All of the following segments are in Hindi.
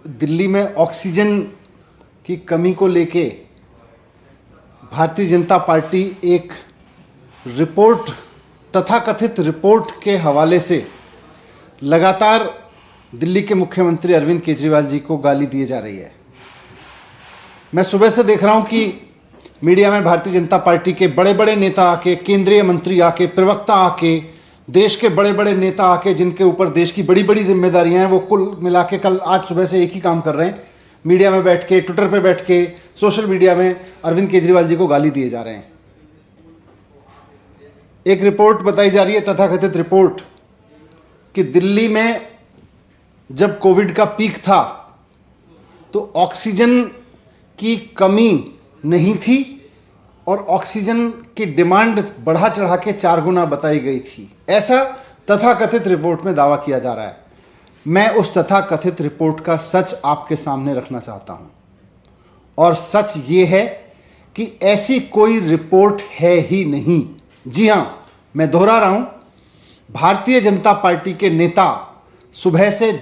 दिल्ली में ऑक्सीजन की कमी को लेके भारतीय जनता पार्टी एक रिपोर्ट, तथाकथित रिपोर्ट के हवाले से लगातार दिल्ली के मुख्यमंत्री अरविंद केजरीवाल जी को गाली दिए जा रही है। मैं सुबह से देख रहा हूं कि मीडिया में भारतीय जनता पार्टी के बड़े बड़े नेता आके, केंद्रीय मंत्री आके, प्रवक्ता आके, देश के बड़े बड़े नेता आके, जिनके ऊपर देश की बड़ी बड़ी जिम्मेदारियां हैं, वो कुल मिला के कल आज सुबह से एक ही काम कर रहे हैं, मीडिया में बैठ के, ट्विटर पे बैठ के, सोशल मीडिया में अरविंद केजरीवाल जी को गाली दिए जा रहे हैं। एक रिपोर्ट बताई जा रही है, तथाकथित रिपोर्ट, कि दिल्ली में जब कोविड का पीक था तो ऑक्सीजन की कमी नहीं थी और ऑक्सीजन की डिमांड बढ़ा चढ़ा के 4 गुना बताई गई थी। ऐसा तथाकथित रिपोर्ट में दावा किया जा रहा है। मैं उस तथाकथित रिपोर्ट का सच आपके सामने रखना चाहता हूं, और सच ये है कि ऐसी कोई रिपोर्ट है ही नहीं। जी हां, मैं दोहरा रहा हूं, भारतीय जनता पार्टी के नेता सुबह से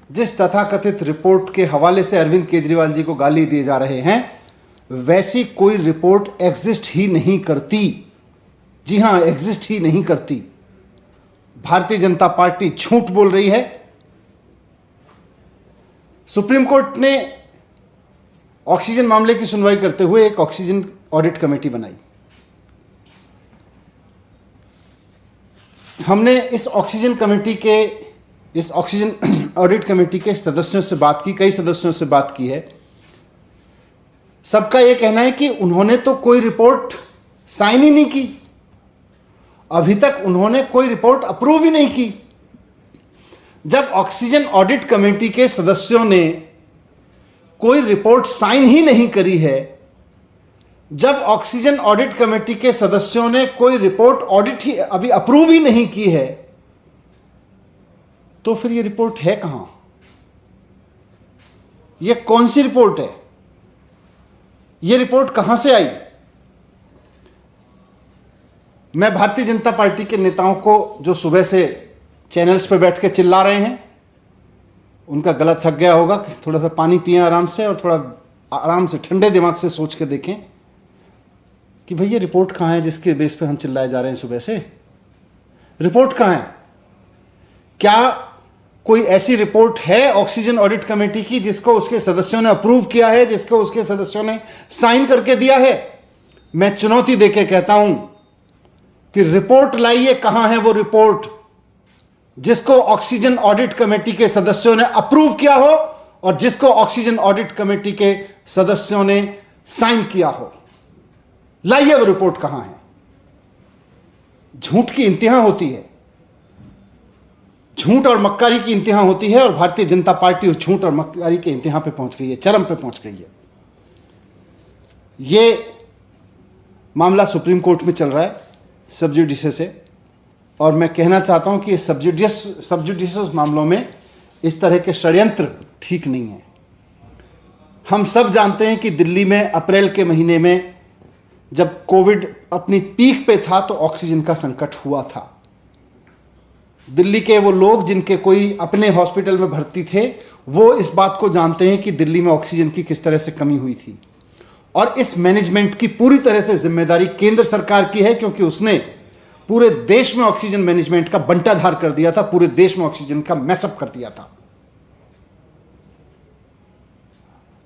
जिस तथाकथित रिपोर्ट के हवाले से अरविंद केजरीवाल जी को गाली दिए जा रहे हैं, वैसी कोई रिपोर्ट एग्जिस्ट ही नहीं करती। जी हां, एग्जिस्ट ही नहीं करती। भारतीय जनता पार्टी झूठ बोल रही है। सुप्रीम कोर्ट ने ऑक्सीजन मामले की सुनवाई करते हुए एक ऑक्सीजन ऑडिट कमेटी बनाई। हमने इस ऑक्सीजन ऑडिट कमेटी के सदस्यों से बात की, कई सदस्यों से बात की है। सबका यह कहना है कि उन्होंने तो कोई रिपोर्ट साइन ही नहीं की, अभी तक उन्होंने कोई रिपोर्ट अप्रूव ही नहीं की। जब ऑक्सीजन ऑडिट कमेटी के सदस्यों ने कोई रिपोर्ट साइन ही नहीं करी है, जब ऑक्सीजन ऑडिट कमेटी के सदस्यों ने कोई रिपोर्ट ऑडिट ही अभी अप्रूव ही नहीं की है, तो फिर ये रिपोर्ट है कहां? ये कौन सी रिपोर्ट है? ये रिपोर्ट कहां से आई? मैं भारतीय जनता पार्टी के नेताओं को, जो सुबह से चैनल्स पे बैठ के चिल्ला रहे हैं, उनका गला थक गया होगा कि थोड़ा सा पानी पिएं आराम से, और थोड़ा आराम से ठंडे दिमाग से सोच के देखें कि भाई ये रिपोर्ट कहां है जिसके बेस पे हम चिल्लाए जा रहे हैं सुबह से। रिपोर्ट कहां है? क्या कोई ऐसी रिपोर्ट है ऑक्सीजन ऑडिट कमेटी की जिसको उसके सदस्यों ने अप्रूव किया है, जिसको उसके सदस्यों ने साइन करके दिया है? मैं चुनौती देके कहता हूं कि रिपोर्ट लाइए। कहां है वो रिपोर्ट जिसको ऑक्सीजन ऑडिट कमेटी के सदस्यों ने अप्रूव किया हो और जिसको ऑक्सीजन ऑडिट कमेटी के सदस्यों ने साइन किया हो? लाइए वो रिपोर्ट कहां है। झूठ की इंतहा होती है, झूठ और मक्कारी की इंतहा होती है, और भारतीय जनता पार्टी उस झूठ और मक्कारी के इंतहा पे पहुंच गई है, चरम पे पहुंच गई है। ये मामला सुप्रीम कोर्ट में चल रहा है सब जुडिशियस से, और मैं कहना चाहता हूं कि सब जुडिशियस मामलों में इस तरह के षड्यंत्र ठीक नहीं है। हम सब जानते हैं कि दिल्ली में अप्रैल के महीने में जब कोविड अपनी पीक पे था तो ऑक्सीजन का संकट हुआ था। दिल्ली के वो लोग जिनके कोई अपने हॉस्पिटल में भर्ती थे, वो इस बात को जानते हैं कि दिल्ली में ऑक्सीजन की किस तरह से कमी हुई थी, और इस मैनेजमेंट की पूरी तरह से जिम्मेदारी केंद्र सरकार की है, क्योंकि उसने पूरे देश में ऑक्सीजन मैनेजमेंट का बंटाधार कर दिया था, पूरे देश में ऑक्सीजन का मैसअप कर दिया था।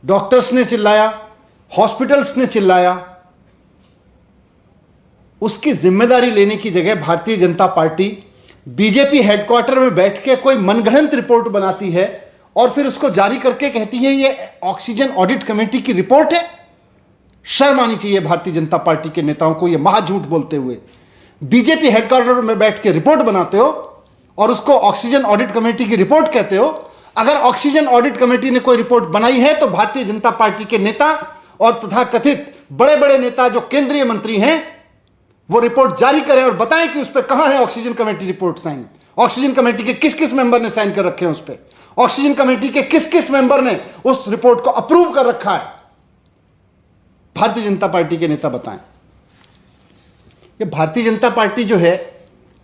डॉक्टर्स ने चिल्लाया, हॉस्पिटल्स ने चिल्लाया, उसकी जिम्मेदारी लेने की जगह Bharatiya Janata party BJP headquarter में बैठ के कोई मनगढ़ंत रिपोर्ट बनाती है और फिर उसको जारी करके कहती है ये ऑक्सीजन ऑडिट कमेटी की रिपोर्ट है। शर्म आनी चाहिए भारतीय जनता पार्टी के नेताओं को, ये महाझूठ बोलते हुए। बीजेपी हेडक्वार्टर में बैठ के रिपोर्ट बनाते हो और उसको ऑक्सीजन ऑडिट कमेटी की रिपोर्ट कहते हो। अगर ऑक्सीजन ऑडिट कमेटी ने कोई रिपोर्ट बनाई है तो भारतीय जनता पार्टी के नेता और तथाकथित बड़े बड़े नेता जो केंद्रीय मंत्री हैं, वो रिपोर्ट जारी करें और बताएं कि उस पर कहां है oxygen committee report sign. Oxygen committee के किस किस मेंबर ने साइन कर रखे हैं उस पर? ऑक्सीजन कमेटी के किस किस मेंबर ने उस रिपोर्ट को अप्रूव कर रखा है? भारतीय जनता पार्टी के नेता बताएं। ये भारतीय जनता पार्टी जो है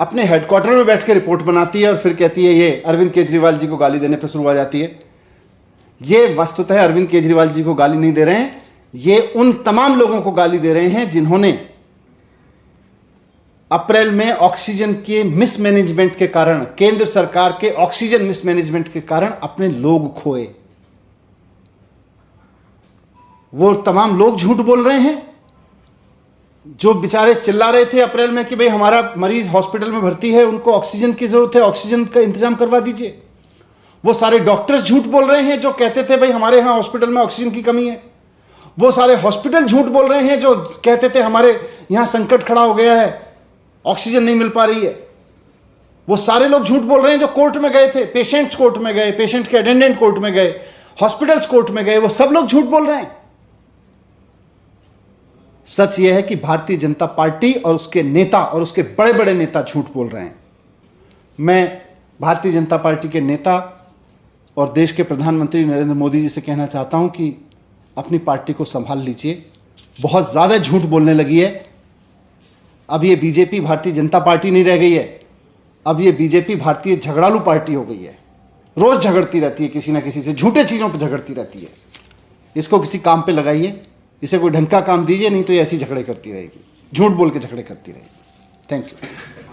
अपने हेडक्वार्टर में बैठ के रिपोर्ट बनाती है और फिर कहती है ये अरविंद केजरीवाल जी को गाली देने पर शुरू हो जाती है। ये वस्तुतः अरविंद केजरीवाल जी को गाली नहीं दे रहे हैं, ये उन तमाम लोगों को गाली दे रहे हैं जिन्होंने अप्रैल में ऑक्सीजन के मिसमैनेजमेंट के कारण, केंद्र सरकार के ऑक्सीजन मिसमैनेजमेंट के कारण अपने लोग खोए। वो तमाम लोग झूठ बोल रहे हैं जो बेचारे चिल्ला रहे थे अप्रैल में कि भाई हमारा मरीज हॉस्पिटल में भर्ती है, उनको ऑक्सीजन की जरूरत है, ऑक्सीजन का इंतजाम करवा दीजिए। वो सारे डॉक्टर्स झूठ बोल रहे हैं जो कहते थे भाई हमारे यहां हॉस्पिटल में ऑक्सीजन की कमी है। वो सारे हॉस्पिटल झूठ बोल रहे हैं जो कहते थे हमारे यहां संकट खड़ा हो गया है, ऑक्सीजन नहीं मिल पा रही है। वो सारे लोग झूठ बोल रहे हैं जो कोर्ट में गए थे, पेशेंट्स कोर्ट में गए, पेशेंट के अटेंडेंट कोर्ट में गए, हॉस्पिटल्स कोर्ट में गए, वो सब लोग झूठ बोल रहे हैं। सच यह है कि भारतीय जनता पार्टी और उसके नेता और उसके बड़े बड़े नेता झूठ बोल रहे हैं। मैं भारतीय जनता पार्टी के नेता और देश के प्रधानमंत्री नरेंद्र मोदी जी से कहना चाहता हूं कि अपनी पार्टी को संभाल लीजिए, बहुत ज्यादा झूठ बोलने लगी है। अब ये बीजेपी भारतीय जनता पार्टी नहीं रह गई है, अब ये बीजेपी भारतीय झगड़ालू पार्टी हो गई है। रोज झगड़ती रहती है किसी ना किसी से, झूठे चीजों पर झगड़ती रहती है। इसको किसी काम पे लगाइए, इसे कोई ढंग का काम दीजिए, नहीं तो ये ऐसी झगड़े करती रहेगी, झूठ बोल के झगड़े करती रहेगी। Thank you.